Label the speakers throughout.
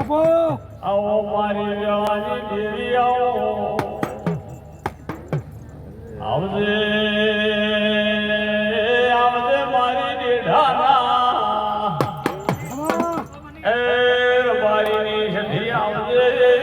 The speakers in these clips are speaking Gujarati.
Speaker 1: આવો મારી વેળાની દેવી આવો આવજે આવજે મારી દેઢાના એ બારીની સધી આવજે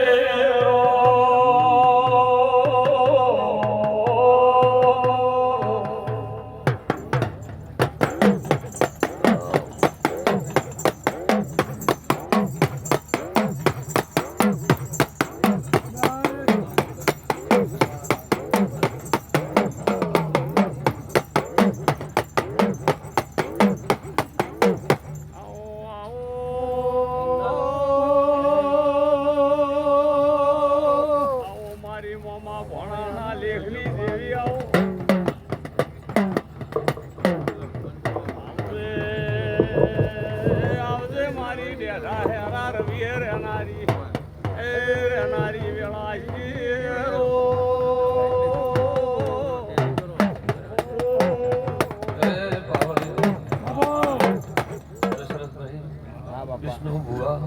Speaker 2: વિષ્ણુ ભુવા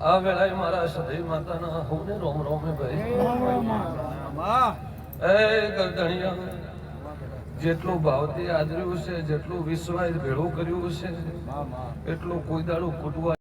Speaker 2: આ વેળાએ મારા સદૈવ માતાના હોને રોમ રોમ ભાઈ એ ગરદણિયા જેટલું ભાવથી આદર્યું છે જેટલું વિશ્વાસ ભેળું કર્યું છે એટલું કોઈ દાડું ખૂટવા